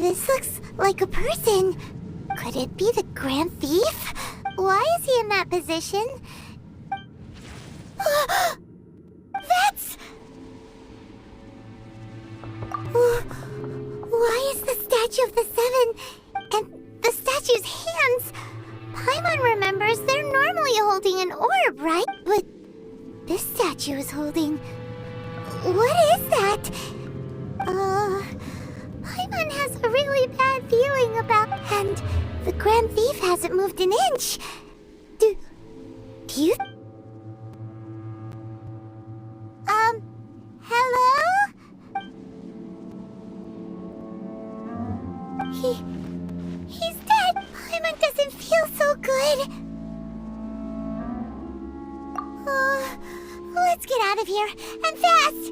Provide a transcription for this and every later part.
This looks like a person. Could it be the Grand Thief? Why is he in that position? That's... Why is the statue of the Seven and the statue's hands? Paimon remembers they're normally holding an orb, right? But this statue is holding... What is that? Paimon has a really bad feeling about... And the Grand Thief hasn't moved an inch. Do you... Hello? He's dead. Paimon doesn't feel so good. Let's get out of here, and fast!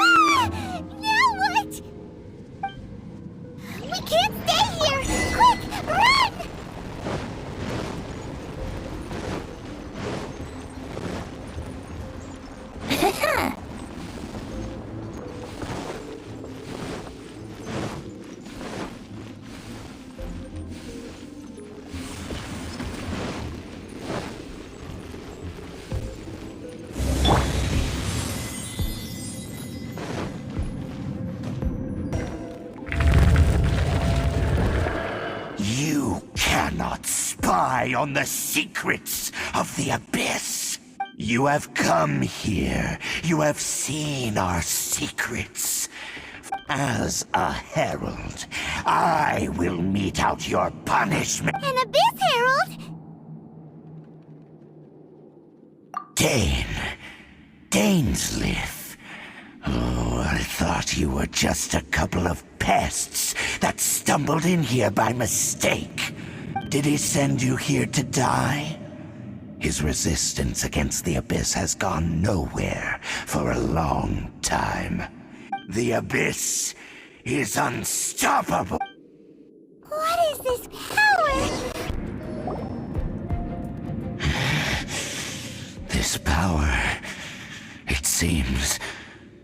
Ah! Now what? We can't stay here! Quick, run! You cannot spy on the secrets of the Abyss. You have come here. You have seen our secrets. As a herald, I will mete out your punishment. An Abyss Herald? Dainsleif. Oh, I thought you were just a couple of pests that stumbled in here by mistake. Did he send you here to die? His resistance against the Abyss has gone nowhere for a long time. The Abyss is unstoppable. What is this power? This power, it seems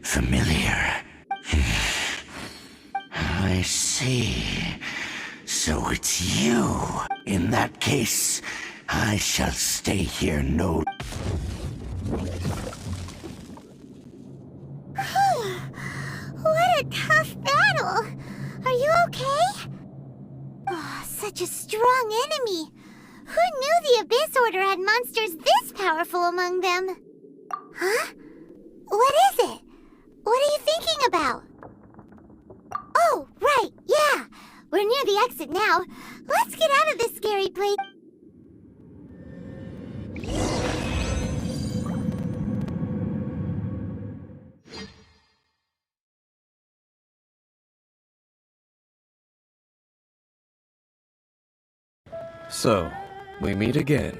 familiar. I see. So it's you. In that case, I shall stay here no... What a tough battle! Are you okay? Oh, such a strong enemy! Who knew the Abyss Order had monsters this powerful among them? Huh? What is it? What are you thinking about? Oh, right, yeah! We're near the exit now. Let's get out of this scary place. So, we meet again.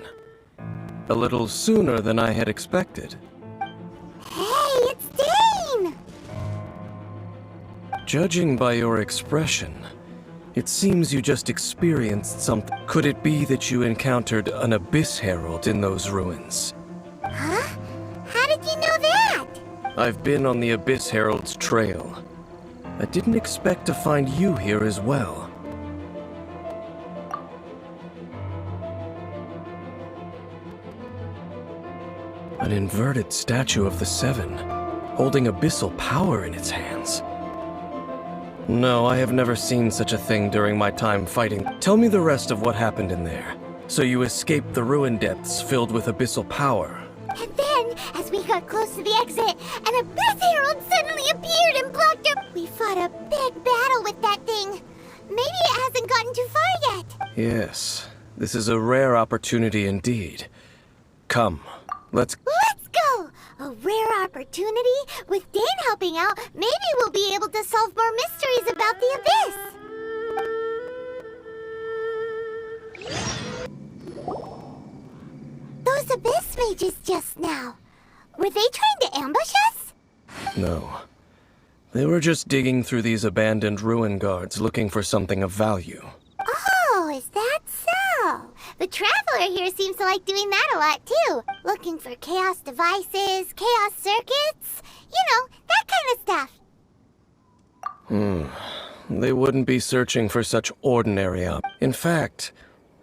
A little sooner than I had expected. Hey, it's Dane! Judging by your expression, it seems you just experienced something. Could it be that you encountered an Abyss Herald in those ruins? Huh? How did you know that? I've been on the Abyss Herald's trail. I didn't expect to find you here as well. An inverted statue of the Seven, holding abyssal power in its hands. No, I have never seen such a thing during my time fighting. Tell me the rest of what happened in there. So you escaped the ruin depths filled with abyssal power. And then, as we got close to the exit, an Abyss Herald suddenly appeared and blocked up. We fought a big battle with that thing. Maybe it hasn't gotten too far yet. Yes, this is a rare opportunity indeed. Come, let's go! A rare opportunity? With Dane helping out, maybe we'll be able to solve more mysteries about the Abyss. Those Abyss mages just now. Were they trying to ambush us? No. They were just digging through these abandoned ruin guards looking for something of value. Oh, is that so? The Traveler here seems to like doing that a lot, too. Looking for chaos devices, chaos circuits, you know, that kind of stuff. they wouldn't be searching for such ordinary In fact,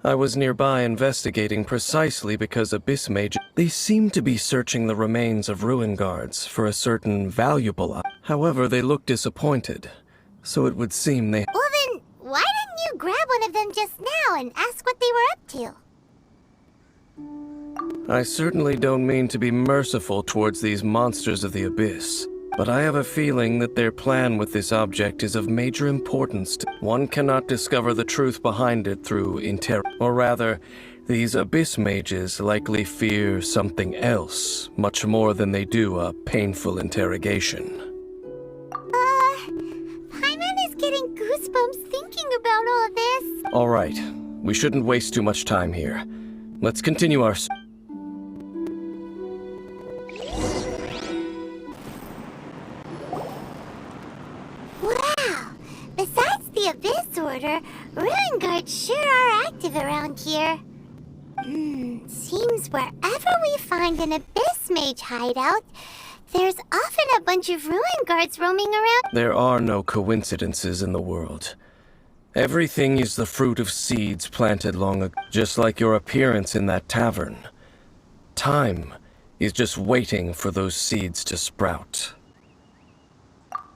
I was nearby investigating precisely because Abyss Mage. They seem to be searching the remains of ruin guards for a certain valuable However, they look disappointed, so it would seem they. Well then, why didn't you grab one of them just now and ask what they were up to? I certainly don't mean to be merciful towards these monsters of the Abyss, but I have a feeling that their plan with this object is of major importance. One cannot discover the truth behind it through or rather, these Abyss Mages likely fear something else, much more than they do a painful interrogation. Paimon is getting goosebumps thinking about all this. All right, we shouldn't waste too much time here. Let's continue our... Wow! Besides the Abyss Order, ruin guards sure are active around here. Seems wherever we find an Abyss Mage hideout, there's often a bunch of ruin guards roaming around. There are no coincidences in the world. Everything is the fruit of seeds planted long ago, just like your appearance in that tavern. Time is just waiting for those seeds to sprout.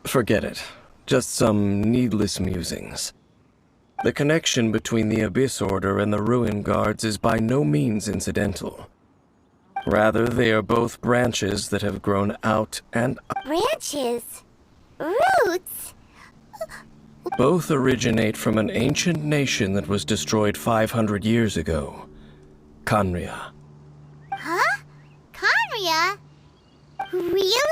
Forget it. Just some needless musings. The connection between the Abyss Order and the Ruin Guards is by no means incidental. Rather, they are both branches that have grown out and up. Branches? Roots? Both originate from an ancient nation that was destroyed 500 years ago. Khaenri'ah. Huh? Khaenri'ah? Really?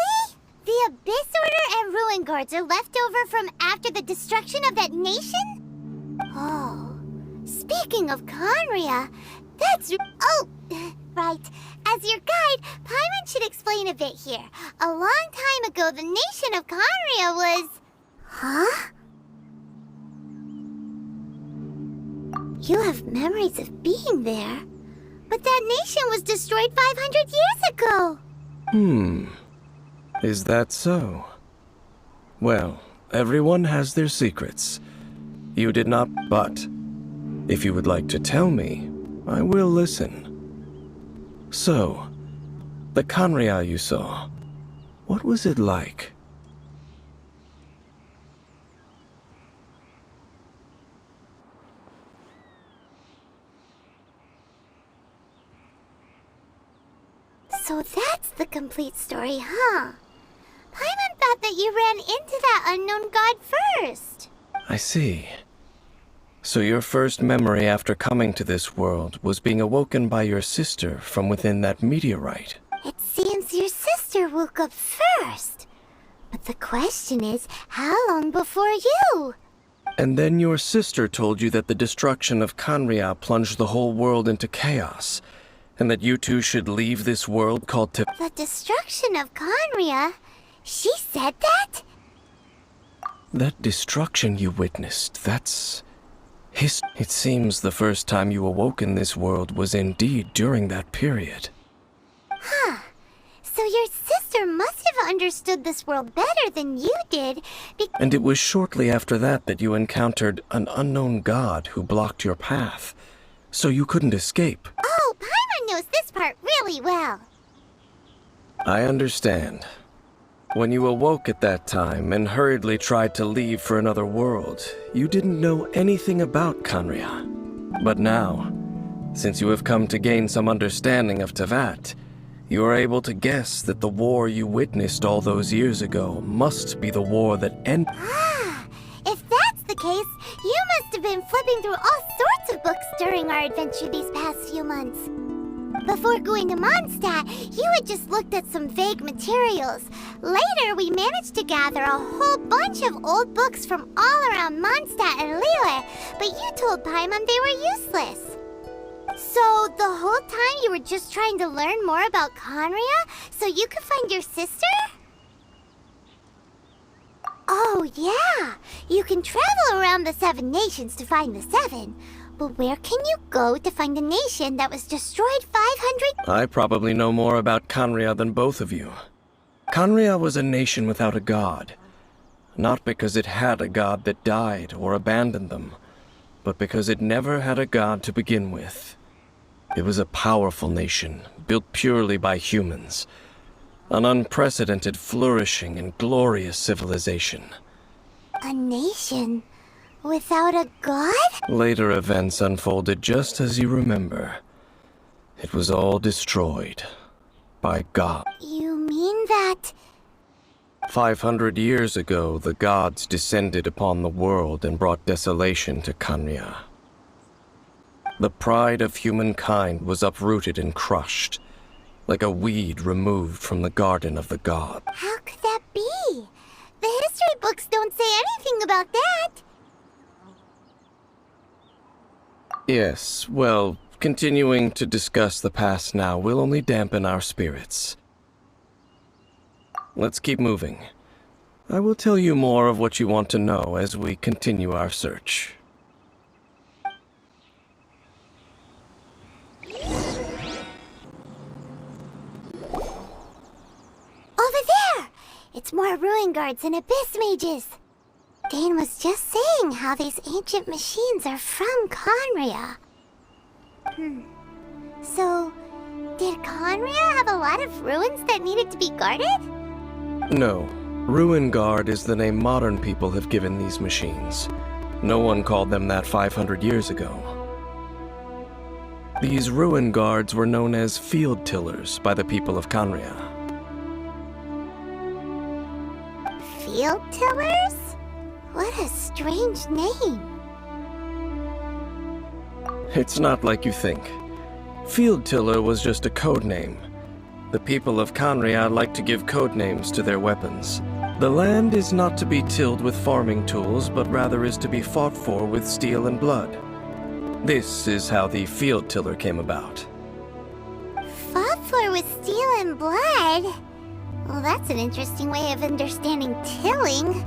The Abyss Order and Ruin Guards are left over from after the destruction of that nation? Oh, speaking of Khaenri'ah, that's... Oh, right. As your guide, Paimon should explain a bit here. A long time ago, the nation of Khaenri'ah was... Huh? You have memories of being there. But that nation was destroyed 500 years ago. Is that so? Well, everyone has their secrets. You did not, but if you would like to tell me, I will listen. So, the Khaenri'ah you saw, what was it like? So that's the complete story, huh? Paimon thought that you ran into that unknown god first. I see. So your first memory after coming to this world was being awoken by your sister from within that meteorite. It seems your sister woke up first. But the question is, how long before you? And then your sister told you that the destruction of Khaenri'ah plunged the whole world into chaos, and that you two should leave this world called The destruction of Khaenri'ah? She said that? That destruction you witnessed, that's... It seems the first time you awoke in this world was indeed during that period. Huh. So your sister must have understood this world better than you did, And it was shortly after that that you encountered an unknown god who blocked your path, so you couldn't escape. Oh, Paimon knows this part really well. I understand. When you awoke at that time and hurriedly tried to leave for another world, you didn't know anything about Khaenri'ah. But now, since you have come to gain some understanding of Teyvat, you are able to guess that the war you witnessed all those years ago must be the war that ended. Ah, if that's the case, you must have been flipping through all sorts of books during our adventure these past few months. Before going to Mondstadt, you had just looked at some vague materials. Later, we managed to gather a whole bunch of old books from all around Mondstadt and Liyue, but you told Paimon they were useless. So, the whole time you were just trying to learn more about Khaenri'ah so you could find your sister? Oh, yeah. You can travel around the 7 nations to find the 7. But where can you go to find a nation that was destroyed 500... I probably know more about Khaenri'ah than both of you. Khaenri'ah was a nation without a god. not because it had a god that died or abandoned them, but because it never had a god to begin with. It was a powerful nation, built purely by humans. An unprecedented, flourishing, and glorious civilization. A nation without a god? Later events unfolded just as you remember. It was all destroyed by God. You mean that... 500 years ago, the gods descended upon the world and brought desolation to Khanria. The pride of humankind was uprooted and crushed, like a weed removed from the garden of the god. How could that be? The history books don't say anything about that. Yes, well, continuing to discuss the past now will only dampen our spirits. Let's keep moving. I will tell you more of what you want to know as we continue our search. Over there! It's more ruin guards and abyss mages. Dane was just saying how these ancient machines are from Khanria. So, did Khanria have a lot of ruins that needed to be guarded? No. Ruin Guard is the name modern people have given these machines. No one called them that 500 years ago. These Ruin Guards were known as Field Tillers by the people of Khanria. Field tillers? What a strange name. It's not like you think. Field Tiller was just a code name. The people of Khanria like to give code names to their weapons. The land is not to be tilled with farming tools, but rather is to be fought for with steel and blood. This is how the Field Tiller came about. Fought for with steel and blood? Well, that's an interesting way of understanding tilling.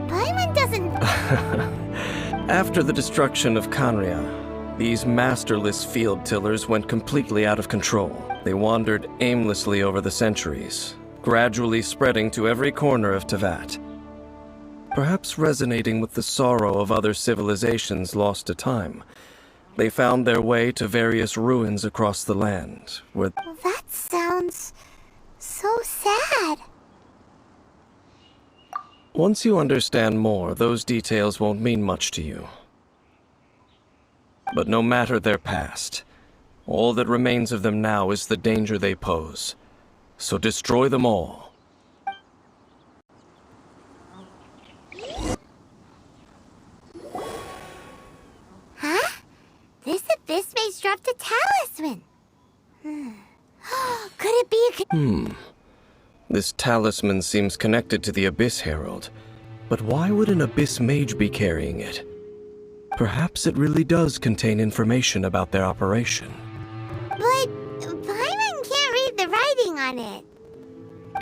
Paimon doesn't... After the destruction of Khanria, these masterless field tillers went completely out of control. They wandered aimlessly over the centuries, gradually spreading to every corner of Teyvat. Perhaps resonating with the sorrow of other civilizations lost to time, they found their way to various ruins across the land, where... That sounds so sad. Once you understand more, those details won't mean much to you. But no matter their past, all that remains of them now is the danger they pose. So destroy them all. Huh? This abyss mage dropped a talisman. Could it be a... This talisman seems connected to the Abyss Herald. But why would an Abyss Mage be carrying it? Perhaps it really does contain information about their operation. But Paimon can't read the writing on it.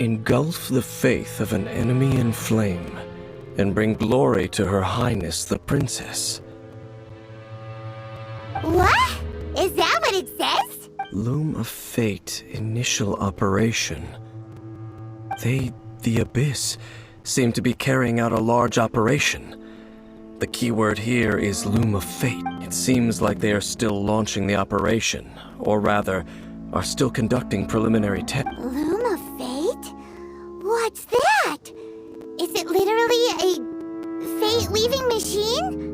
Engulf the faith of an enemy in flame, and bring glory to Her Highness the Princess. What? Is that what it says? Loom of Fate, initial operation. The Abyss, seem to be carrying out a large operation. The keyword here is Loom of Fate. It seems like they are still launching the operation, or rather, are still conducting preliminary tests. Loom of Fate? What's that? Is it literally a fate-weaving machine?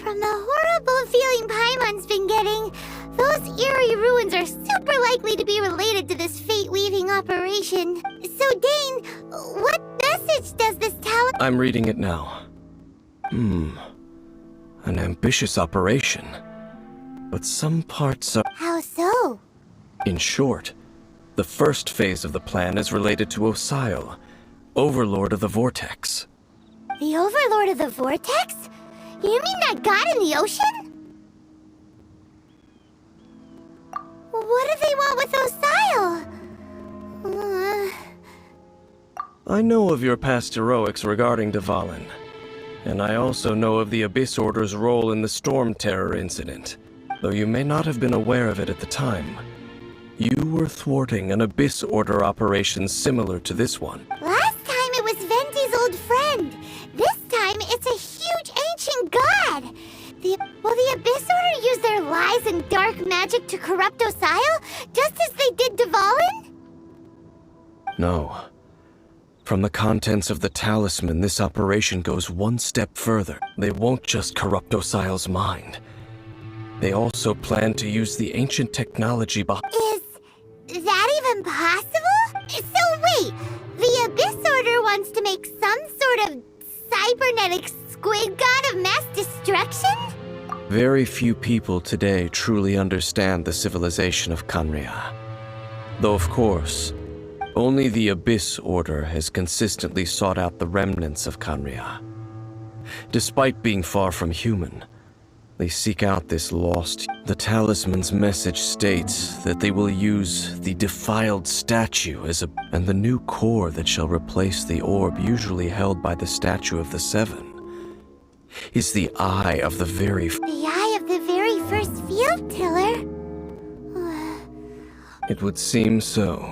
From the horrible feeling Paimon's been getting, those eerie ruins are super likely to be related to this fate-weaving operation. So, Dane, what message does this talisman... I'm reading it now. An ambitious operation. But some parts are... How so? In short, the first phase of the plan is related to Osial, Overlord of the Vortex. The Overlord of the Vortex? You mean that god in the ocean? What do they want with Osial? I know of your past heroics regarding Dvalin, and I also know of the Abyss Order's role in the Storm Terror incident. Though you may not have been aware of it at the time, you were thwarting an Abyss Order operation similar to this one. Last time it was the Abyss Order use their lies and dark magic to corrupt Osile, just as they did Dvalin? No. From the contents of the talisman, this operation goes one step further. They won't just corrupt Osile's mind. They also plan to use the ancient technology behind... Is that even possible? So wait, the Abyss Order wants to make some sort of cybernetic squid god of mass destruction? Very few people today truly understand the civilization of Khaenri'ah. Though of course, only the Abyss Order has consistently sought out the remnants of Khaenri'ah. Despite being far from human, they seek out this lost... The talisman's message states that they will use the defiled statue as a... and the new core that shall replace the orb usually held by the statue of the Seven is the eye of the very... The eye of the very first field tiller? It would seem so.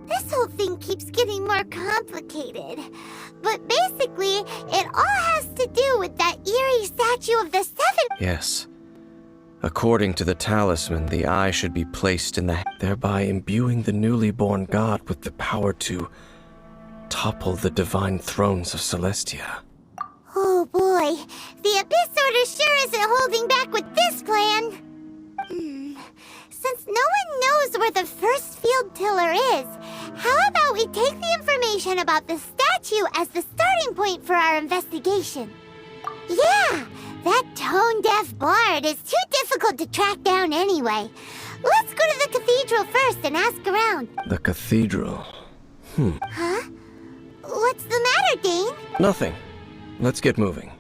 This whole thing keeps getting more complicated. But basically, it all has to do with that eerie statue of the Seven. Yes. According to the talisman, the eye should be placed in the... thereby imbuing the newly born god with the power to topple the divine thrones of Celestia. Oh boy, the Abyss Order sure isn't holding back with this plan. Since no one knows where the first field tiller is, how about we take the information about the statue as the starting point for our investigation? Yeah, that tone-deaf bard is too difficult to track down anyway. Let's go to the cathedral first and ask around. The cathedral? Huh? What's the matter, Dane? Nothing. Let's get moving.